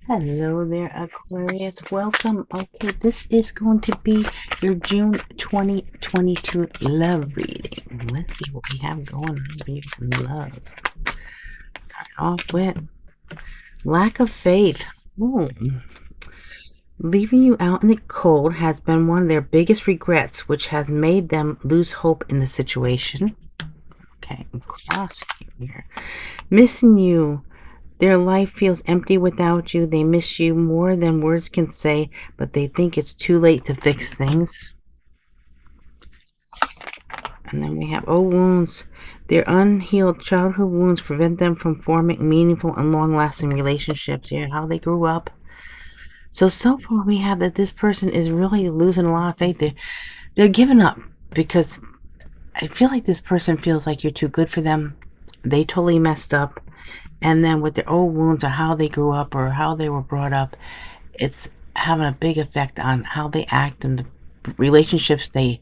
Hello there, Aquarius. Welcome. Okay, this is going to be your June 2022 love reading. Let's see what we have going on for you in love. Start off with lack of faith. Ooh. Leaving you out in the cold has been one of their biggest regrets, which has made them lose hope in the situation. Okay, cross here. Missing you. Their life feels empty without you. They miss you more than words can say, but they think it's too late to fix things. And then we have wounds. Their unhealed childhood wounds prevent them from forming meaningful and long-lasting relationships. Yeah, how they grew up. So far we have that this person is really losing a lot of faith. They're giving up because I feel like this person feels like you're too good for them. They totally messed up. And then with their old wounds or how they grew up or how they were brought up, it's having a big effect on how they act and the relationships they're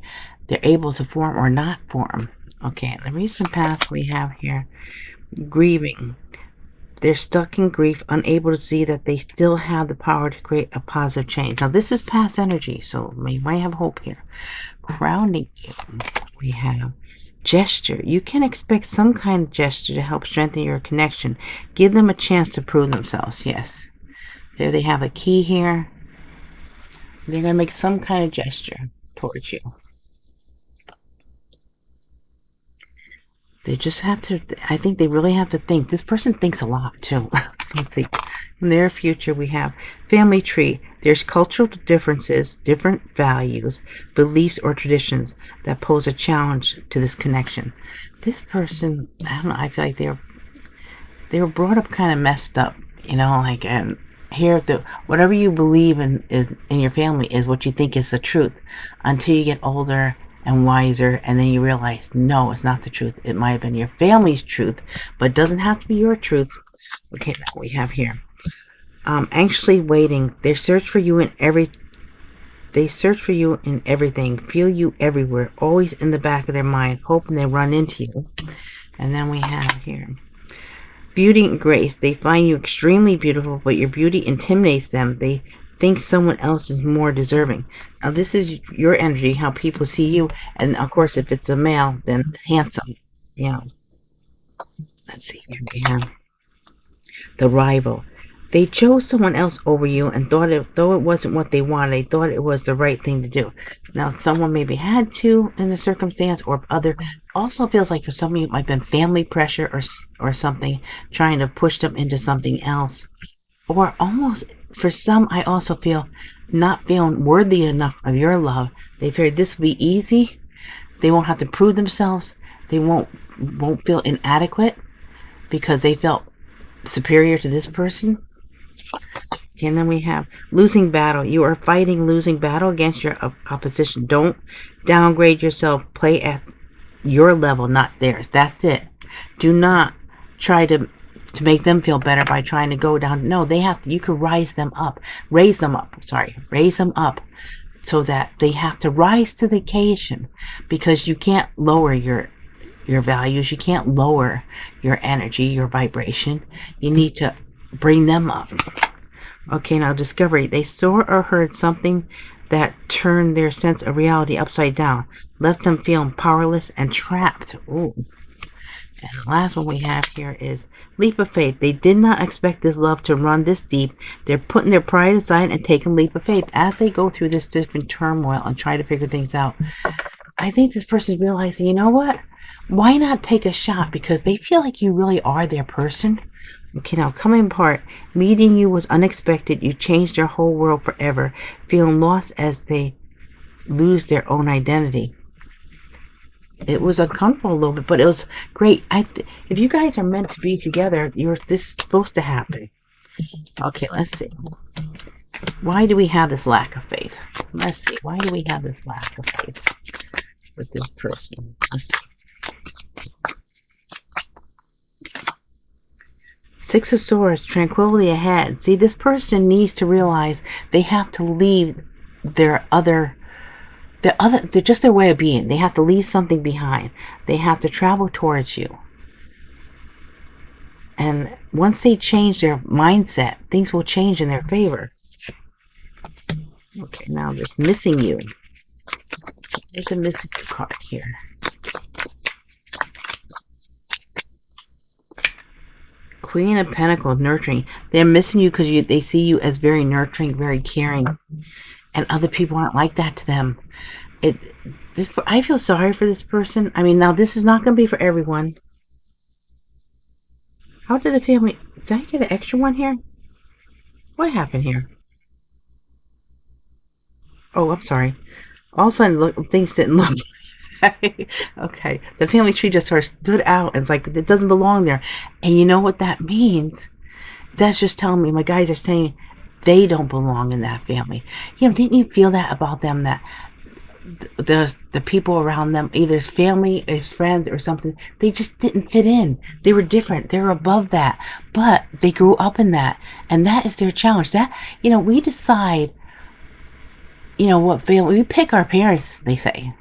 able to form or not form. Okay, in the recent past we have here grieving. They're stuck in grief, unable to see that they still have the power to create a positive change. Now this is past energy, so you might have hope here. Grounding you, we have gesture. You can expect some kind of gesture to help strengthen your connection. Give them a chance to prove themselves. Yes. There they have a key here. They're going to make some kind of gesture towards you. They just have to, I think they really have to think. This person thinks a lot too. Let's see. In their future, we have family tree. There's cultural differences, different values, beliefs, or traditions that pose a challenge to this connection. This person, I don't know, I feel like they were brought up kind of messed up, like, and here, whatever you believe in your family is what you think is the truth until you get older and wiser, and then you realize, no, it's not the truth. It might have been your family's truth, but it doesn't have to be your truth. Okay, now we have here anxiously waiting. They search for you in everything, feel you everywhere, always in the back of their mind, hoping they run into you. And then we have here beauty and grace. They find you extremely beautiful, but your beauty intimidates them. They think someone else is more deserving. Now this is your energy, how people see you, and of course if it's a male, then handsome. Let's see, here we have the rival. They chose someone else over you and though it wasn't what they wanted, they thought it was the right thing to do. Now someone maybe had to in the circumstance, or other also feels like for some of you it might have been family pressure or something trying to push them into something else. Or almost, for some, I also feel not feeling worthy enough of your love. They figured this will be easy. They won't have to prove themselves. They won't feel inadequate because they felt superior to this person. Okay, and then we have losing battle. You are fighting losing battle against your opposition. Don't downgrade yourself. Play at your level, not theirs. That's it. Do not try to make them feel better by trying to go down. No, they have to. You can raise them up so that they have to rise to the occasion, because you can't lower your values. You can't lower your energy, your vibration. You need to bring them up. Okay, now discovery. They saw or heard something that turned their sense of reality upside down, left them feeling powerless and trapped. Ooh. And the last one we have here is leap of faith. They did not expect this love to run this deep. They're putting their pride aside and taking leap of faith as they go through this different turmoil and try to figure things out. I think this person's realizing, you know what? Why not take a shot? Because they feel like you really are their person. Okay, now coming apart. Meeting you was unexpected. You changed their whole world forever. Feeling lost as they lose their own identity. It was uncomfortable a little bit, but it was great. If you guys are meant to be together, this is supposed to happen. Okay, let's see. Why do we have this lack of faith? Let's see. Why do we have this lack of faith with this person? Let's see. Six of Swords, tranquility ahead. See, this person needs to realize they have to leave they're just their way of being. They have to leave something behind. They have to travel towards you. And once they change their mindset, things will change in their favor. Okay, now this missing you. There's a missing you card here. Queen of Pentacles, nurturing. They're missing you because they see you as very nurturing, very caring. And other people aren't like that to them. I feel sorry for this person. I mean, now this is not going to be for everyone. How did the family... Did I get an extra one here? What happened here? Oh, I'm sorry. All of a sudden, things didn't look... Okay. The family tree just sort of stood out. It's like, it doesn't belong there. And you know what that means? That's just telling me, my guys are saying they don't belong in that family. You know, didn't you feel that about them, that the people around them, either as family, as friends, or something, they just didn't fit in. They were different. They were above that. But they grew up in that. And that is their challenge. That, you know, we decide, you know, what family, we pick our parents, they say.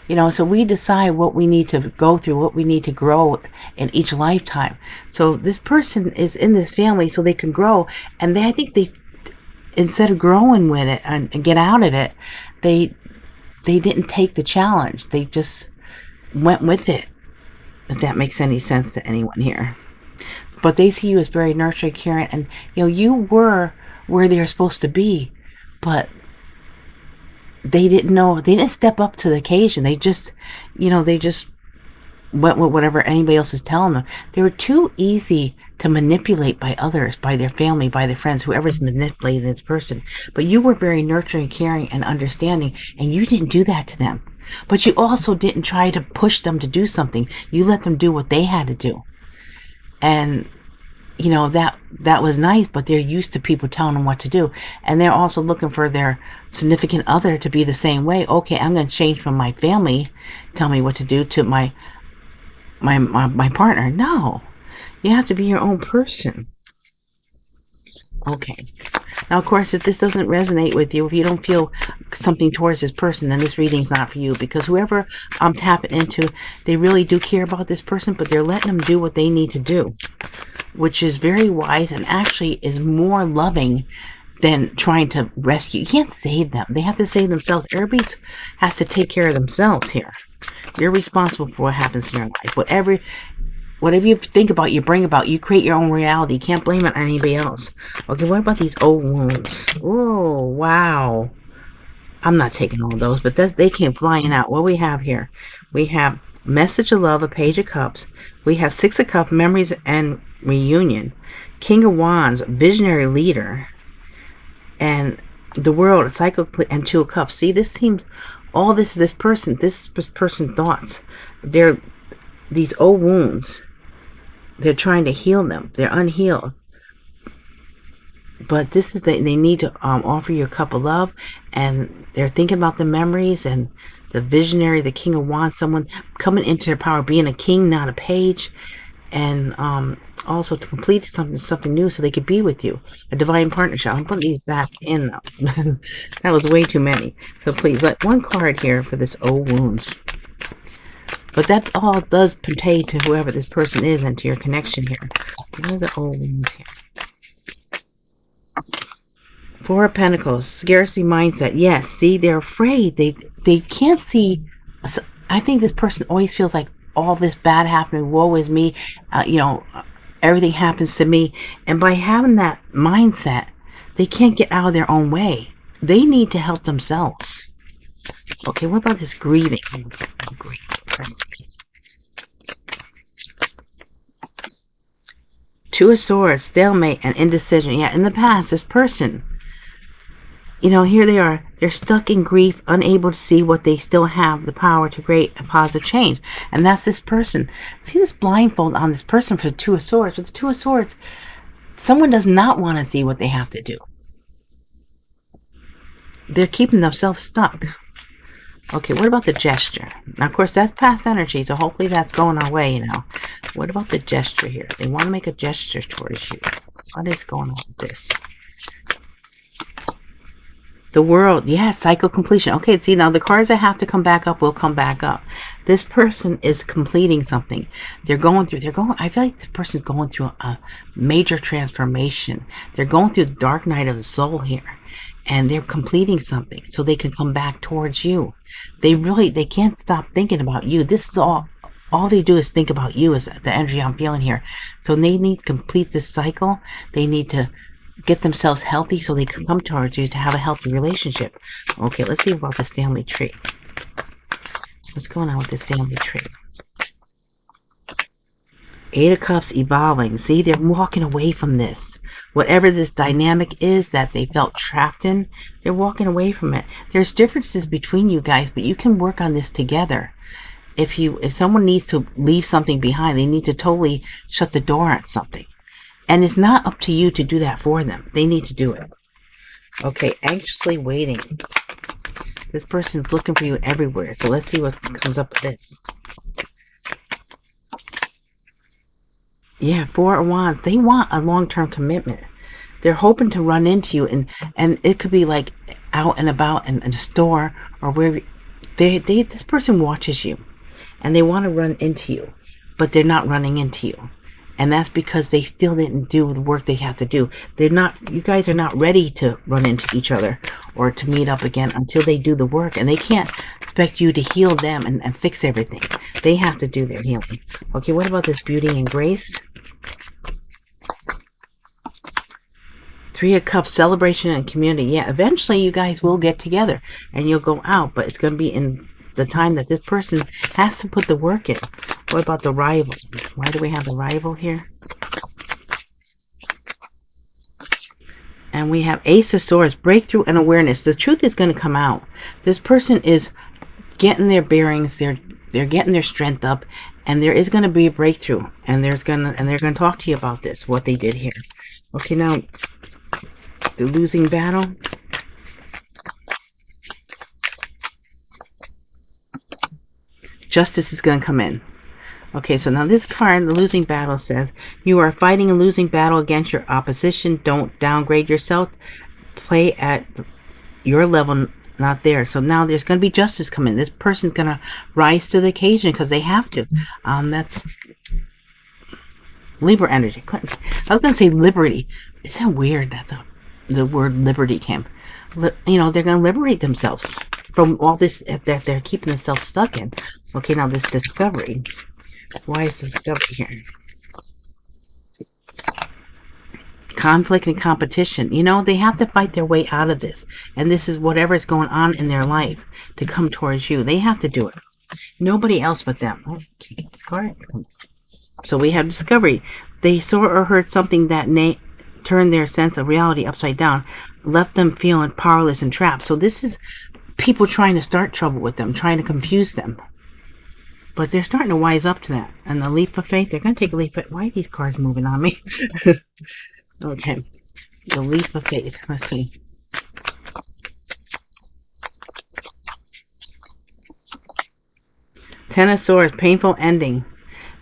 You know, so we decide what we need to go through, what we need to grow in each lifetime. So this person is in this family so they can grow. And I think they, instead of growing with it and get out of it, they didn't take the challenge. They just went with it, if that makes any sense to anyone here. But they see you as very nurturing, caring, and, you know, you were where they're supposed to be, but they didn't know, they didn't step up to the occasion. They just, you know, they just went with whatever anybody else is telling them. They were too easy to manipulate by others, by their family, by their friends, whoever's manipulating this person. But you were very nurturing, caring, and understanding, and you didn't do that to them. But you also didn't try to push them to do something. You let them do what they had to do. And, you know, that was nice, but they're used to people telling them what to do. And they're also looking for their significant other to be the same way. Okay, I'm going to change from my family, tell me what to do, to my partner. No. You have to be your own person. Okay. Now, of course, if this doesn't resonate with you, if you don't feel something towards this person, then this reading's not for you. Because whoever I'm tapping into, they really do care about this person, but they're letting them do what they need to do, which is very wise and actually is more loving than trying to rescue. You can't save them. They have to save themselves. Everybody has to take care of themselves here. You're responsible for what happens in your life. Whatever you think about, you bring about. You create your own reality. You can't blame it on anybody else. Okay, what about these old wounds? Oh, wow. I'm not taking all those, but they came flying out. What we have here? We have Message of Love, a Page of Cups. We have Six of Cups, Memories and Reunion. King of Wands, Visionary Leader. And the World, Cycle, and Two of Cups. See, this seems, all this person thoughts. They're these old wounds. They're trying to heal them. They're unhealed. But this is they need to offer you a cup of love, and they're thinking about the memories and the visionary, the King of Wands, someone coming into their power, being a king, not a page, and also to complete something new so they could be with you. A divine partnership. I'm putting these back in though. That was way too many. So please, let one card here for this old wounds. But that all does pertain to whoever this person is and to your connection here. What are the old wounds here? Four of Pentacles, scarcity mindset. Yes, see, they're afraid. They can't see. I think this person always feels like all this bad happening, woe is me, you know, everything happens to me. And by having that mindset, they can't get out of their own way. They need to help themselves. Okay, what about this grieving? Grief. Two of Swords, stalemate, and indecision. Yeah, in the past, this person, you know, here they are. They're stuck in grief, unable to see what they still have the power to create a positive change. And that's this person. See this blindfold on this person for the Two of Swords. With the Two of Swords, someone does not want to see what they have to do. They're keeping themselves stuck. Okay, what about the gesture? Now, of course, that's past energy, so hopefully that's going our way, you know. What about the gesture here? They want to make a gesture towards you. What is going on with this? The World, yeah, cycle completion. Okay, see, now the cards that have to come back up will come back up. This person is completing something. I feel like this person's going through a major transformation. They're going through the dark night of the soul here. And they're completing something so they can come back towards you. They can't stop thinking about you. This is all they do is think about you, is the energy I'm feeling here. So they need to complete this cycle. They need to get themselves healthy so they can come towards you to have a healthy relationship. Okay, let's see about this family tree. What's going on with this family tree? Eight of Cups evolving. See, they're walking away from this. Whatever this dynamic is that they felt trapped in, they're walking away from it. There's differences between you guys, but you can work on this together. If someone needs to leave something behind, they need to totally shut the door on something. And it's not up to you to do that for them. They need to do it. Okay, anxiously waiting. This person's looking for you everywhere. So let's see what comes up with this. Yeah, Four of Wands. They want a long-term commitment. They're hoping to run into you, and it could be like out and about in a store or where this person watches you, and they want to run into you, but they're not running into you, and that's because they still didn't do the work they have to do. You guys are not ready to run into each other or to meet up again until they do the work, and they can't expect you to heal them and fix everything. They have to do their healing. Okay, what about this beauty and grace? Three of Cups, celebration and community. Yeah, eventually you guys will get together and you'll go out, but it's going to be in the time that this person has to put the work in. What about the rival? Why do we have the rival here? And we have Ace of Swords, breakthrough and awareness. The truth is going to come out. This person is getting their bearings. They're getting their strength up, and there is going to be a breakthrough. And they're going to talk to you about this, what they did here. Okay, now the losing battle. Justice is going to come in. Okay, so now this card, the losing battle, says you are fighting a losing battle against your opposition. Don't downgrade yourself. Play at your level, not there. So now there's going to be justice coming. This person's going to rise to the occasion because they have to. That's Libra energy. I was going to say liberty. Isn't that weird that the word liberty came? You know, they're going to liberate themselves from all this that they're keeping themselves stuck in. Okay, now this discovery. Why is discovery here? Conflict and competition. You know, they have to fight their way out of this. And this is whatever is going on in their life to come towards you. They have to do it. Nobody else but them. Okay, this card. So we have discovery. They saw or heard something that turned their sense of reality upside down, left them feeling powerless and trapped. So this is people trying to start trouble with them, trying to confuse them. But they're starting to wise up to that. And the leap of faith, they're going to take a leap of faith. Why are these cards moving on me? Okay. The leap of faith. Let's see. Ten of Swords, painful ending.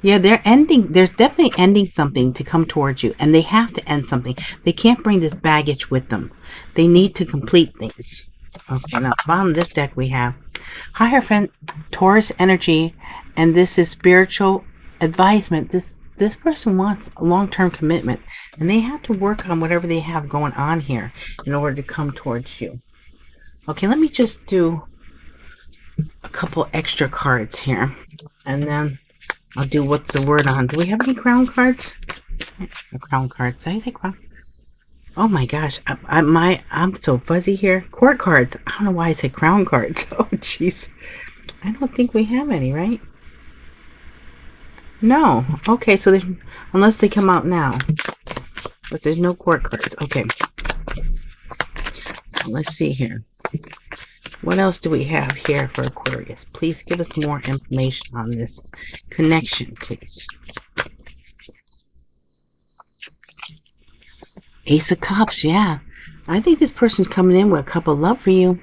Yeah, they're ending. There's definitely ending something to come towards you. And they have to end something. They can't bring this baggage with them. They need to complete things. Okay, now bottom of this deck we have Hierophant, Taurus energy, and this is spiritual advisement. This person wants a long-term commitment, and they have to work on whatever they have going on here in order to come towards you. Okay, let me just do a couple extra cards here, and then I'll do what's the word on. Do we have any crown cards? Crown cards. Did I say crown? Oh my gosh, I'm so fuzzy here. Court cards. I don't know why I said crown cards. Oh jeez. I don't think we have any, right? No. Okay, so there's, unless they come out now. But there's no court cards. Okay. So let's see here. What else do we have here for Aquarius? Please give us more information on this connection, please. Ace of Cups, yeah. I think this person's coming in with a cup of love for you.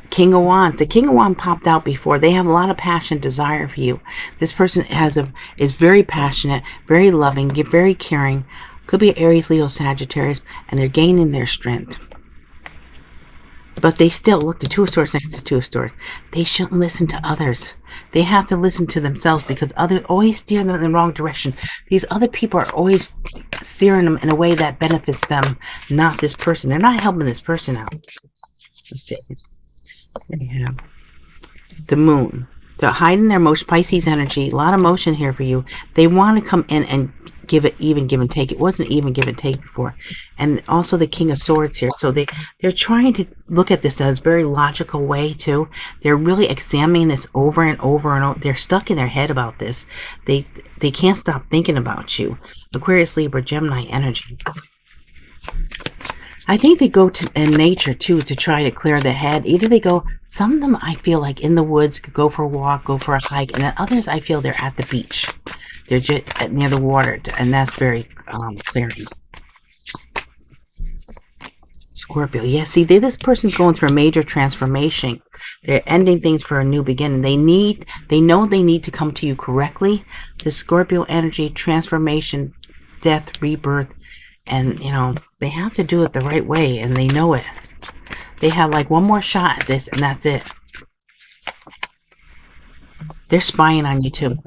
King of Wands. The King of Wands popped out before. They have a lot of passion, desire for you. This person is very passionate, very loving, very caring. Could be Aries, Leo, Sagittarius, and they're gaining their strength. But they still look, the Two of Swords next to Two of Swords. They shouldn't listen to others. They have to listen to themselves, because others always steer them in the wrong direction. These other people are always steering them in a way that benefits them, not this person. They're not helping this person out. Let's see. They have the Moon. They're hiding their motion. Pisces energy. A lot of motion here for you. They want to come in and give and take. It wasn't even give and take before. And also the King of Swords here. So they're trying to look at this as a very logical way too. They're really examining this over and over and over. They're stuck in their head about this. They can't stop thinking about you. Aquarius, Libra, Gemini energy. I think they go to in nature too to try to clear the head. Either they go, some of them I feel like in the woods, could go for a walk, go for a hike, and then others I feel they're at the beach. They're just near the water, and that's very clearing. Scorpio, yeah, see, this person's going through a major transformation. They're ending things for a new beginning. They know they need to come to you correctly. The Scorpio energy, transformation, death, rebirth. And, you know, they have to do it the right way, and they know it. They have like one more shot at this, and that's it. They're spying on you too,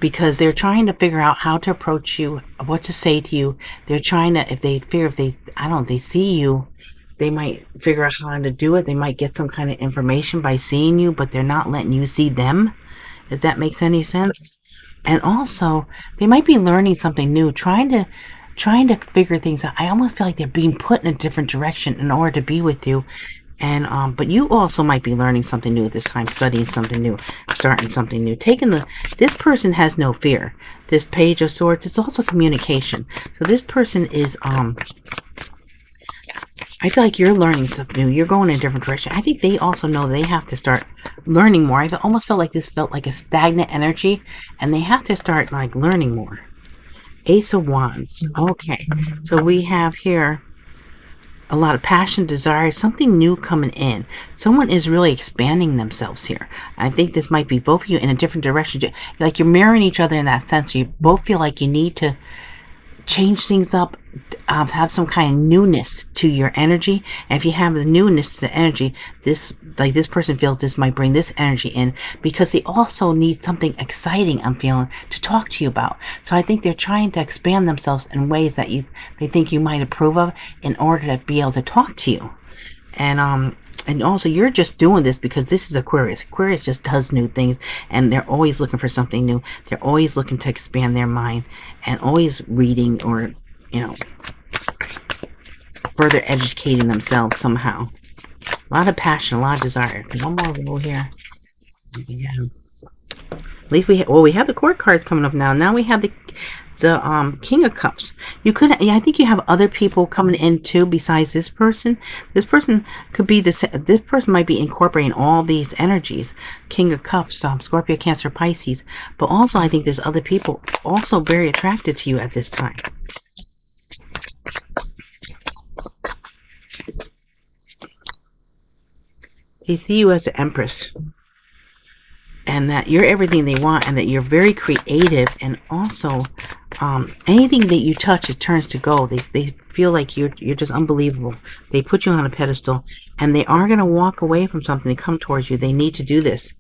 because they're trying to figure out how to approach you, what to say to you. They're trying to, if they see you, they might figure out how to do it. They might get some kind of information by seeing you, but they're not letting you see them, if that makes any sense. And also, they might be learning something new, trying to figure things out. I almost feel like they're being put in a different direction in order to be with you. And but you also might be learning something new at this time, studying something new, starting something new. This person has no fear. This Page of Swords is also communication. So this person is I feel like you're learning something new. You're going in a different direction. I think they also know they have to start learning more. I almost felt like this felt like a stagnant energy, and they have to start like learning more. Ace of Wands. Okay, so we have here a lot of passion, desire, something new coming in. Someone is really expanding themselves here. I think this might be both of you in a different direction. Like you're mirroring each other in that sense. You both feel like you need to change things up, have some kind of newness to your energy. And if you have the newness to the energy, this person feels this might bring this energy in, because they also need something exciting, I'm feeling, to talk to you about. So I think they're trying to expand themselves in ways that they think you might approve of, in order to be able to talk to you. And also, you're just doing this because this is Aquarius. Aquarius just does new things, and they're always looking for something new. They're always looking to expand their mind, and always reading, or, you know, further educating themselves somehow. A lot of passion, a lot of desire. One more roll here. Yeah. At least we have the court cards coming up now. Now we have the King of Cups. I think you have other people coming in too besides this person. This person could be this person might be incorporating all these energies. King of Cups, Scorpio, Cancer, Pisces. But also I think there's other people also very attracted to you at this time. They see you as the Empress, and that you're everything they want, and that you're very creative, and also anything that you touch, it turns to gold. They feel like you're just unbelievable. They put you on a pedestal, and they are going to walk away from something to come towards you. They need to do this.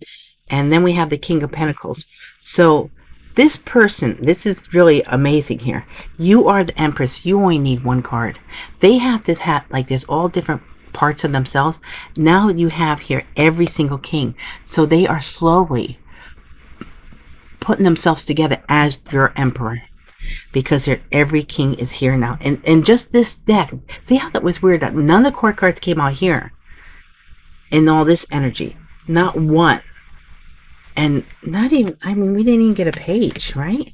And then we have the King of Pentacles. So this person, this is really amazing here. You are the Empress. You only need one card. They have this hat, like there's all different parts of themselves. Now you have here every single king. So they are slowly putting themselves together as your emperor, because every king is here now. And just this deck, see how that was weird that none of the court cards came out here in all this energy, not one. And not even, I mean, we didn't even get a page, right?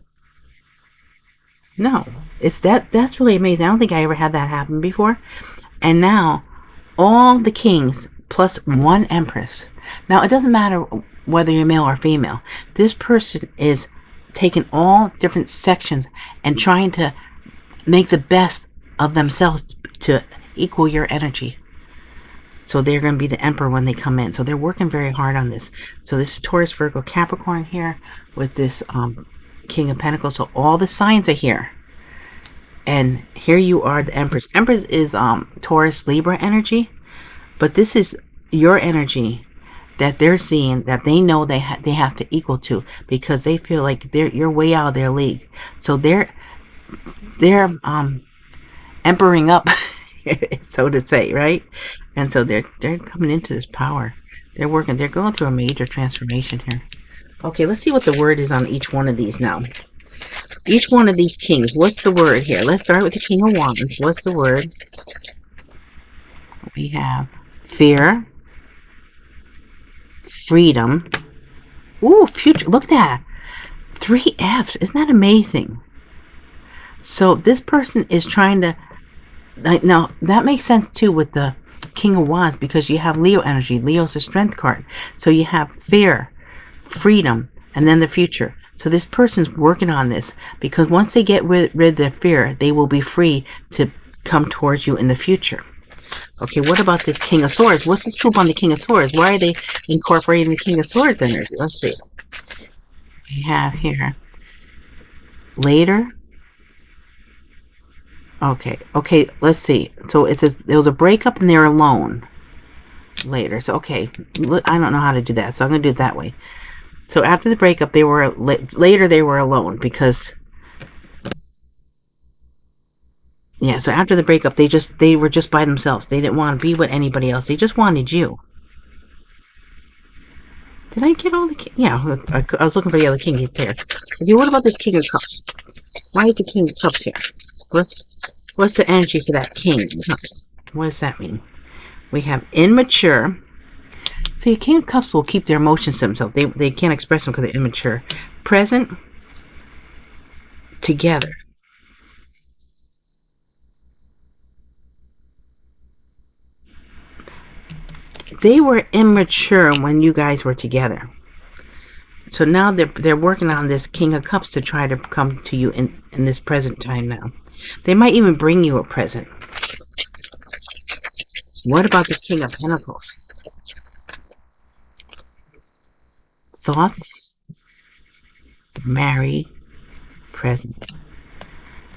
No, it's that's really amazing. I don't think I ever had that happen before. And now all the kings plus one empress. Now it doesn't matter whether you're male or female. This person is taking all different sections and trying to make the best of themselves to equal your energy. So they're going to be the emperor when they come in. So they're working very hard on this. So this is Taurus, Virgo, Capricorn here with this King of Pentacles. So all the signs are here. And here you are, the Empress. Empress is Taurus, Libra energy. But this is your energy that they're seeing, that they know they have to equal to, because they feel like you're way out of their league. So they're empering up, so to say, right? And so they're coming into this power. They're going through a major transformation here. Okay, let's see what the word is on each one of these now. Each one of these kings, what's the word here? Let's start with the King of Wands. What's the word? We have fear, freedom. Ooh, future. Look at that. 3 Fs. Isn't that amazing? So this person is trying to... Now, that makes sense too with the King of Wands, because you have Leo energy. Leo's the strength card. So you have fear, freedom, and then the future. So this person's working on this, because once they get rid of their fear, they will be free to come towards you in the future. Okay, what about this King of Swords? What's the scoop on the King of Swords? Why are they incorporating the King of Swords energy? Let's see. We have here later. Okay, let's see. So it says there was a breakup and they're alone later. So okay, I don't know how to do that, so I'm gonna do it that way. So after the breakup, they were later they were alone, because yeah. So after the breakup, they were just by themselves. They didn't want to be with anybody else. They just wanted you. Did I get all the... Yeah, I was looking for the other king. He's there. Okay, what about this King of Cups? Why is the King of Cups here? What's the energy for that King of Cups? What does that mean? We have immature. See, a King of Cups will keep their emotions to themselves. They can't express them because they're immature. Present. Together. They were immature when you guys were together. So now they're working on this King of Cups to try to come to you in this present time now. They might even bring you a present. What about the King of Pentacles? Thoughts, married, present.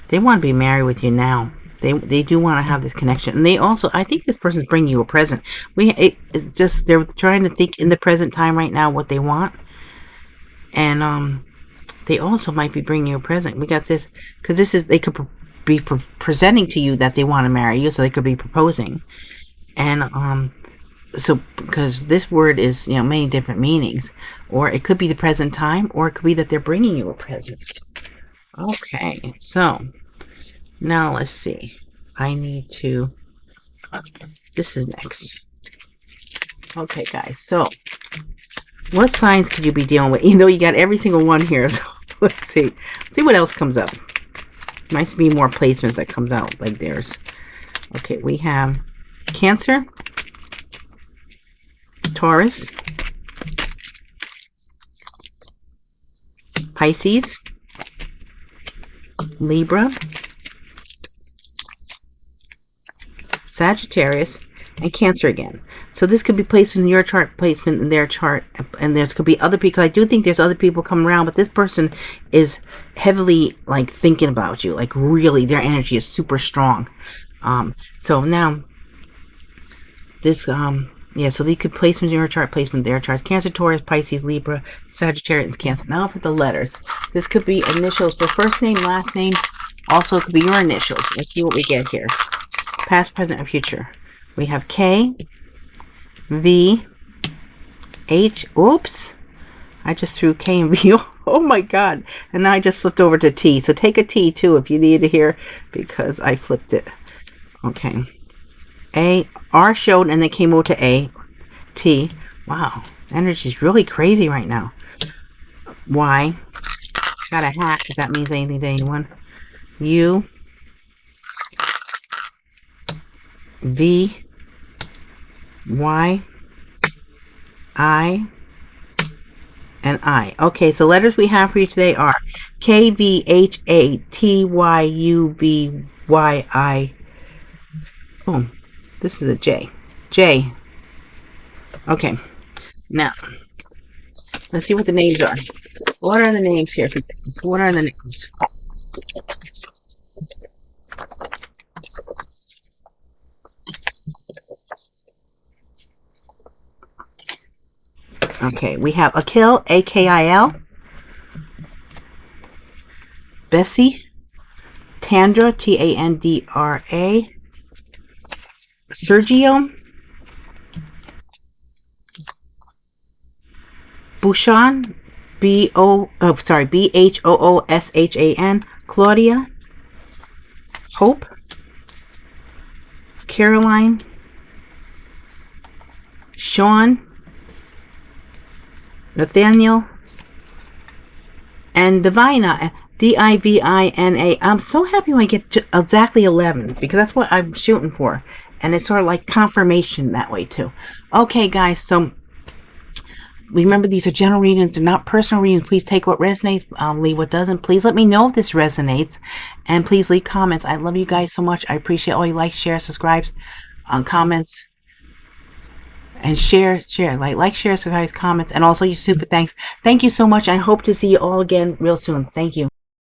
They want to be married with you now. They do want to have this connection. And they also, I think this person's bringing you a present. It's just, they're trying to think in the present time right now what they want. And they also might be bringing you a present. We got this, because this is, they could be presenting to you that they want to marry you, so they could be proposing. And so, because this word is, you know, many different meanings, or it could be the present time, or it could be that they're bringing you a present. Okay, so now let's see. I need to, this is next. Okay, guys, so what signs could you be dealing with? You know, you got every single one here, so let's see what else comes up. Might be more placements that comes out like theirs. Okay, we have Cancer, Taurus, Pisces, Libra, Sagittarius, and Cancer again. So this could be placement in your chart, placement in their chart, and there could be other people. I do think there's other people coming around, but this person is heavily like thinking about you, like really their energy is super strong. So now this yeah, so they could placement in your chart, placement in their chart. Cancer, Taurus, Pisces, Libra, Sagittarius, Cancer. Now for the letters. This could be initials for first name, last name. Also it could be your initials. Let's see what we get here. Past, present, or future. We have K, V, H. Oops. I just threw K and V. Oh my God. And now I just flipped over to T. So take a T too if you need to hear, because I flipped it. Okay. A, R showed and then came over to A, T. Wow. Energy is really crazy right now. Y. Got a hat if that means anything to anyone. U. V. Y. I. And I. Okay, so letters we have for you today are K, V, H, A, T, Y, U, B, Y, I. Oh, this is a J. J. Okay, now let's see what the names are. What are the names here? What are the names? Okay, we have Akil, A-K-I-L, Bessie, Tandra, T-A-N-D-R-A, Sergio, Bouchon, B-H-O-O-S-H-A-N, Claudia, Hope, Caroline, Sean, Nathaniel, and Divina, D-I-V-I-N-A. I'm so happy when I get to exactly 11 because that's what I'm shooting for. And it's sort of like confirmation that way too. Okay, guys, so remember, these are general readings. They're not personal readings. Please take what resonates, leave what doesn't. Please let me know if this resonates. And please leave comments. I love you guys so much. I appreciate all you likes, shares, subscribes, comments. And share, share, subscribe, comments, and also your super thanks. Thank you so much. I hope to see you all again real soon. Thank you.